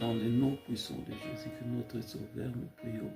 Dans le nom puissant de Jésus, que notre Sauveur, nous prions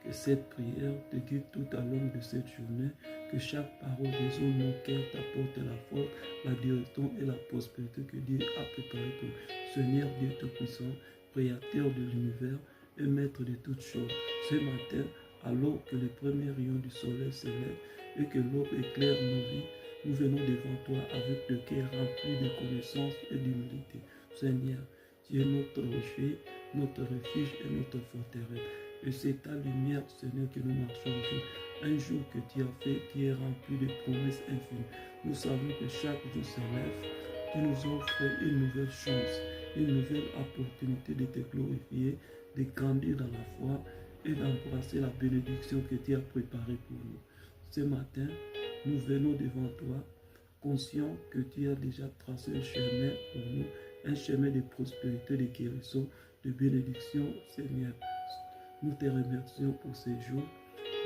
que cette prière te guide tout au long de cette journée, que chaque parole résonne nos cœurs, t'apporte la force, la direction et la prospérité que Dieu a préparée pour nous. Seigneur Dieu Tout-Puissant, Créateur de l'univers et Maître de toutes choses, ce matin, alors que les premiers rayons du soleil s'élèvent et que l'aube éclaire nos vies, nous venons devant toi avec le cœur rempli de connaissance et d'humilité. Seigneur, tu es notre rocher, notre refuge et notre forteresse. Et c'est ta lumière, Seigneur, que nous marchons aujourd'hui. Un jour que tu as fait, qui est rempli de promesses infinies. Nous savons que chaque jour se lève, tu nous offres une nouvelle chance, une nouvelle opportunité de te glorifier, de grandir dans la foi et d'embrasser la bénédiction que tu as préparée pour nous. Ce matin, nous venons devant toi, conscients que tu as déjà tracé un chemin pour nous, un chemin de prospérité, de guérison, de bénédiction, Seigneur. Nous te remercions pour ces jours.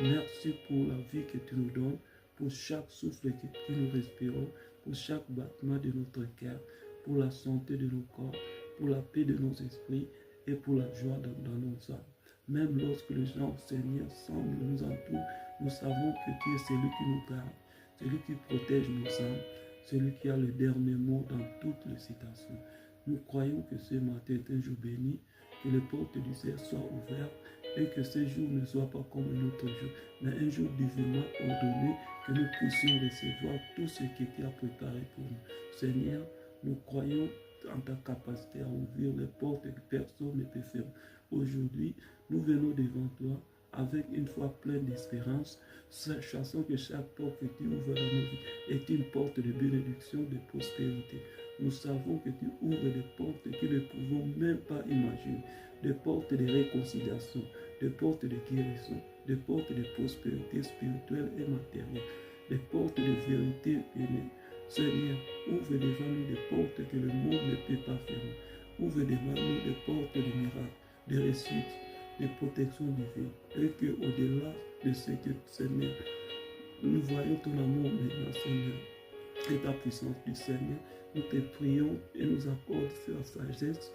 Merci pour la vie que tu nous donnes, pour chaque souffle que nous respirons, pour chaque battement de notre cœur, pour la santé de nos corps, pour la paix de nos esprits et pour la joie dans nos âmes. Même lorsque les gens, Seigneur, semblent nous entourer, nous savons que tu es celui qui nous garde, celui qui protège nos âmes, celui qui a le dernier mot dans toutes les situations. Nous croyons que ce matin est un jour béni, que les portes du ciel soient ouvertes et que ce jour ne soit pas comme un autre jour, mais un jour divinement ordonné, que nous puissions recevoir tout ce que tu as préparé pour nous. Seigneur, nous croyons en ta capacité à ouvrir les portes que personne ne peut faire. Aujourd'hui, nous venons devant toi avec une foi pleine d'espérance, sachant que chaque porte que tu ouvres dans nos vies est une porte de bénédiction, de prospérité. Nous savons que tu ouvres des portes que nous ne pouvons même pas imaginer, des portes de réconciliation, des portes de guérison, des portes de prospérité spirituelle et matérielle, des portes de vérité bénie. Seigneur, ouvre devant nous des portes que le monde ne peut pas fermer. Ouvre devant nous des portes de miracles, de réussite, de protection divine. Et que au-delà de ce que, Seigneur, nous voyons ton amour maintenant, Seigneur, et ta puissance du Seigneur. Nous te prions et nous accorde la sagesse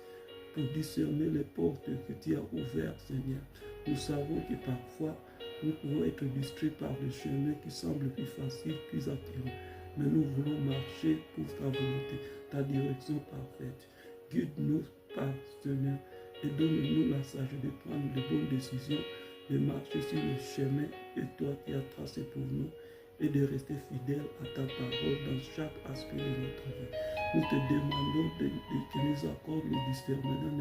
pour discerner les portes que tu as ouvertes, Seigneur. Nous savons que parfois, nous pouvons être distraits par le chemin qui semble plus facile, plus attirant. Mais nous voulons marcher pour ta volonté, ta direction parfaite. Guide-nous par Seigneur et donne-nous la sagesse de prendre de bonnes décisions, de marcher sur le chemin que toi tu as tracé pour nous et de rester fidèle à ta parole dans chaque aspect de notre vie. Nous te demandons que nous accordes le discernement